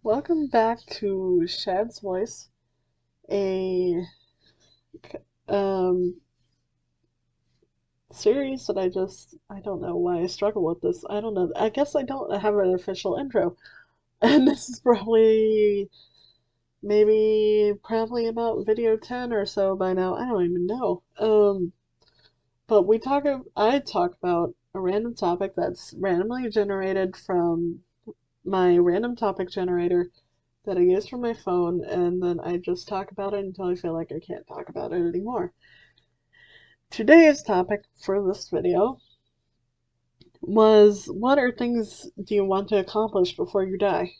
Welcome back to Shad's Voice, a um, series that I don't know why I struggle with this. I don't know. I guess I don't have an official intro. And this is probably about video 10 or so by now. I don't even know. But I talk about a random topic that's randomly generated from my random topic generator that I use from my phone, and then I just talk about it until I feel like I can't talk about it anymore. Today's topic for this video was, what are things do you want to accomplish before you die?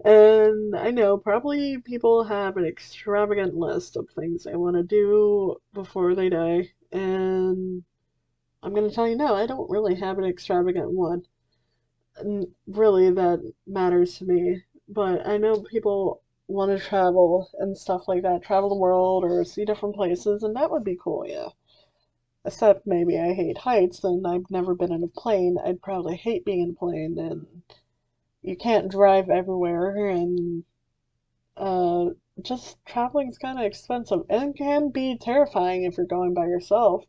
And I know probably people have an extravagant list of things they want to do before they die, and I'm going to tell you no, I don't really have an extravagant one, really, that matters to me. But I know people want to travel and stuff like that, travel the world or see different places, and that would be cool, yeah. Except maybe I hate heights and I've never been in a plane. I'd probably hate being in a plane, and you can't drive everywhere, and uh, just traveling's kind of expensive and can be terrifying if you're going by yourself.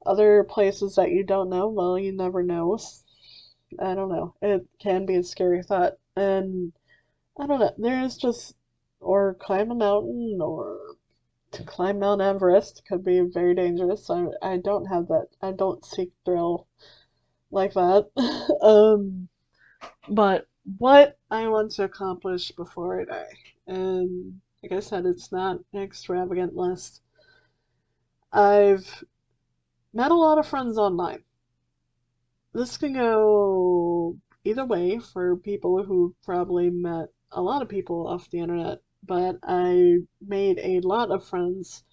Other places that you don't know, well, you never know. I don't know. It can be a scary thought. And I don't know. Or climb a mountain, or to climb Mount Everest could be very dangerous. I don't have that. I don't seek thrill like that. um, but what I want to accomplish before I die, and like I said, it's not an extravagant list. I've met a lot of friends online. This can go either way for people who probably met a lot of people off the internet, but I made a lot of friends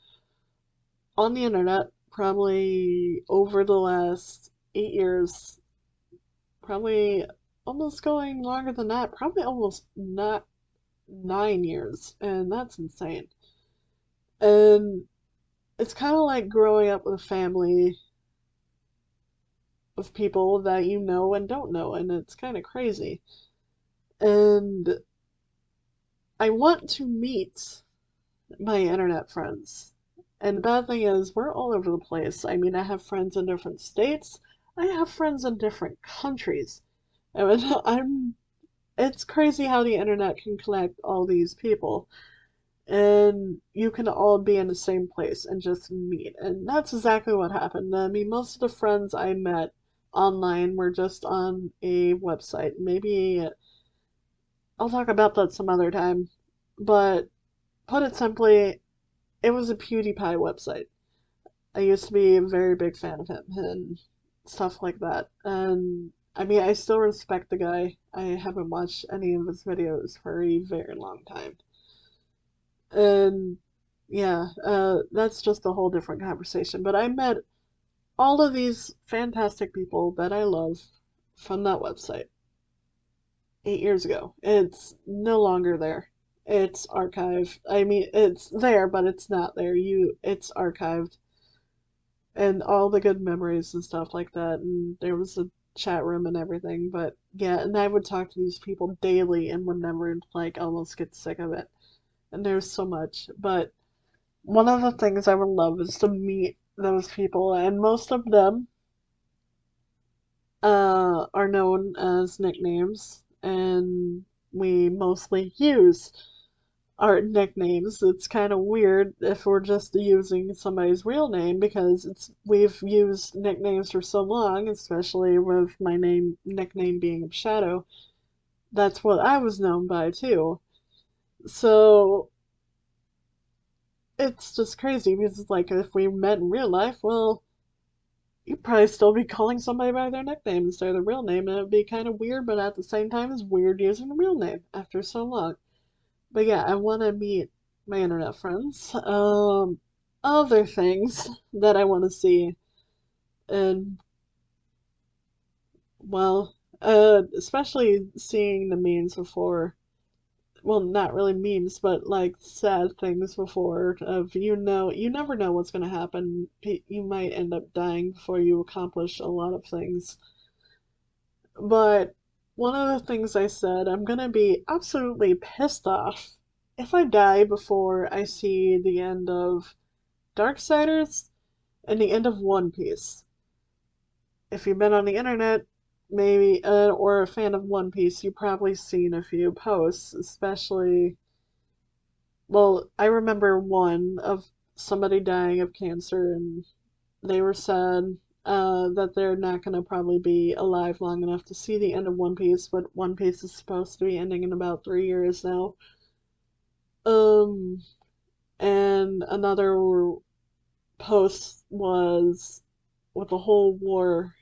on the internet probably over the last 8 years, probably almost going longer than that, probably almost not 9 years, and that's insane. And it's kind of like growing up with a family of people that you know and don't know, and it's kind of crazy. And I want to meet my internet friends. And the bad thing is, we're all over the place. I mean, I have friends in different states. I have friends in different countries. I mean, it's crazy how the internet can connect all these people. And you can all be in the same place and just meet. And that's exactly what happened. I mean, most of the friends I met online were just on a website. Maybe I'll talk about that some other time. But put it simply, it was a PewDiePie website. I used to be a very big fan of him and stuff like that. And I mean, I still respect the guy. I haven't watched any of his videos for a very long time. And yeah, that's just a whole different conversation. But I met all of these fantastic people that I love from that website 8 years ago. It's no longer there. It's archived. I mean, it's there, but it's not there. It's archived, and all the good memories and stuff like that. And there was a chat room and everything. But yeah, and I would talk to these people daily and would never like almost get sick of it. And there's so much. But one of the things I would love is to meet those people, and most of them are known as nicknames, and we mostly use our nicknames. It's kind of weird if we're just using somebody's real name because we've used nicknames for so long, especially with my nickname being Shadow. That's what I was known by too. So it's just crazy because it's like if we met in real life, well, you'd probably still be calling somebody by their nickname instead of their real name, and it'd be kind of weird, but at the same time, it's weird using the real name after so long. But yeah, I want to meet my internet friends. Other things that I want to see, and well, especially seeing the memes before. Well, not really memes, but like sad things before. You never know what's gonna happen. You might end up dying before you accomplish a lot of things. But one of the things I said, I'm gonna be absolutely pissed off if I die before I see the end of Darksiders and the end of One Piece. If you've been on the internet, maybe, or a fan of One Piece, you've probably seen a few posts, especially, well, I remember one of somebody dying of cancer, and they were sad that they're not going to probably be alive long enough to see the end of One Piece, but One Piece is supposed to be ending in about 3 years now. Um, and another post was with the whole war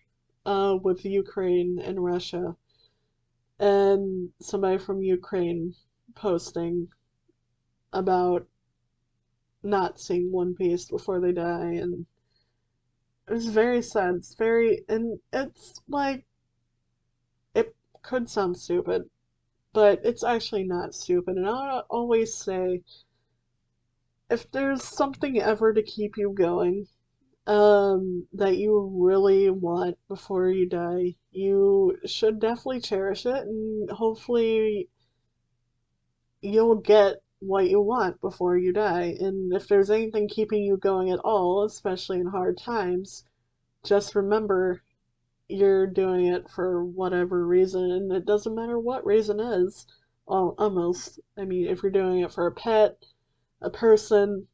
with Ukraine and Russia, and somebody from Ukraine posting about not seeing One Piece before they die, and it was very sad. It's very, and it's like, it could sound stupid, but it's actually not stupid. And I always say, if there's something ever to keep you going, that you really want before you die, you should definitely cherish it, and hopefully you'll get what you want before you die. And if there's anything keeping you going at all, especially in hard times, just remember you're doing it for whatever reason, and it doesn't matter what reason is. Almost. I mean, if you're doing it for a pet, a person,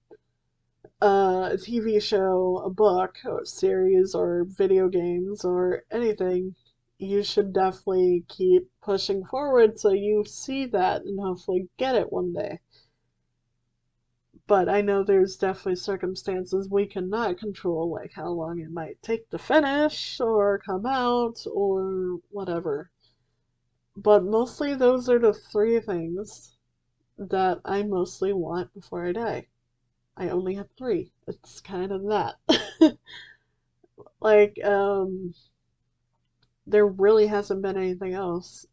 a TV show, a book, or series, or video games, or anything, you should definitely keep pushing forward so you see that and hopefully get it one day. But I know there's definitely circumstances we cannot control, like how long it might take to finish or come out or whatever. But mostly those are the three things that I mostly want before I die. I only have three. It's kind of that. Like, there really hasn't been anything else.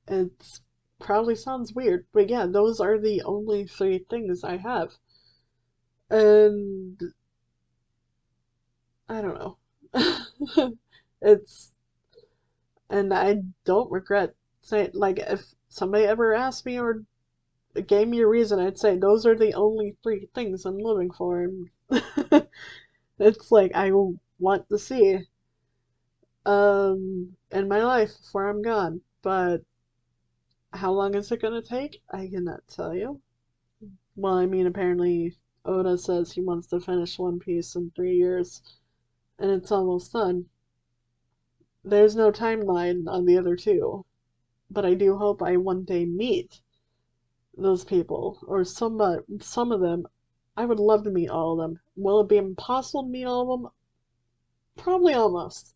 It's probably sounds weird, but yeah, those are the only three things I have. And I don't know. It's, and I don't regret saying, like, if somebody ever asked me or gave me a reason, I'd say those are the only three things I'm living for. And it's like I want to see in my life before I'm gone. But how long is it gonna take? I cannot tell you. Well, I mean, apparently Oda says he wants to finish One Piece in 3 years, and it's almost done. There's no timeline on the other two, but I do hope I one day meet those people, or some of them. I would love to meet all of them. Will it be impossible to meet all of them? Probably almost.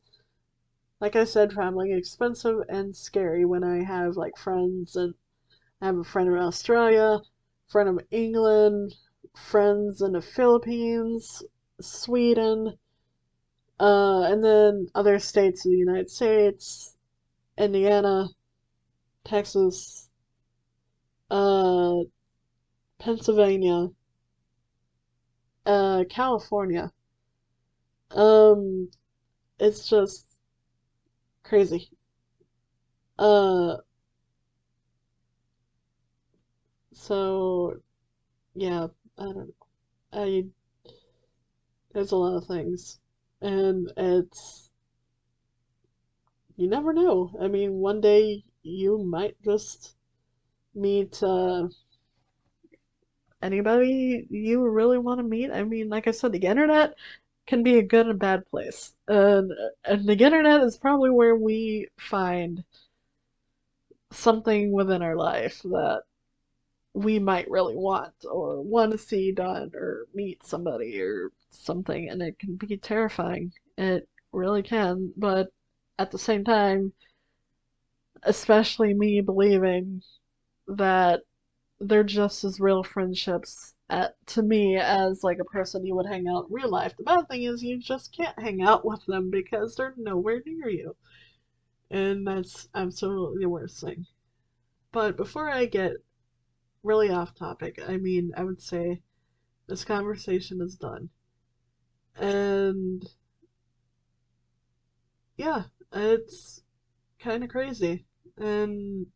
Like I said, traveling is expensive and scary when I have like friends, and I have a friend in Australia, friend in England, friends in the Philippines, Sweden, and then other states of the United States, Indiana, Texas, uh, Pennsylvania, California. Um, it's just crazy. Uh, so yeah, I don't know. I There's a lot of things, and it's, you never know. I mean, one day you might just meet anybody you really want to meet. I mean, like I said, the internet can be a good and bad place, and the internet is probably where we find something within our life that we might really want or want to see done or meet somebody or something, and it can be terrifying. It really can, but at the same time, especially me believing that they're just as real friendships to me as like a person you would hang out in real life. The bad thing is you just can't hang out with them because they're nowhere near you. And that's absolutely the worst thing. But before I get really off topic, I mean, I would say this conversation is done. And yeah, it's kind of crazy. And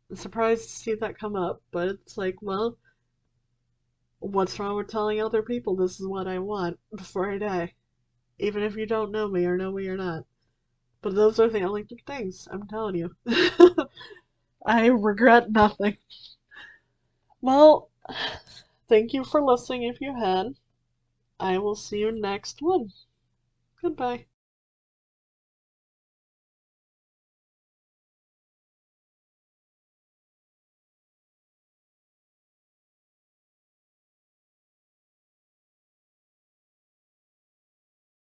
I'm surprised to see that come up, but it's like, well, what's wrong with telling other people this is what I want before I die? Even if you don't know me or not. But those are the only two things, I'm telling you. I regret nothing. Well, thank you for listening if you had. I will see you next one. Goodbye.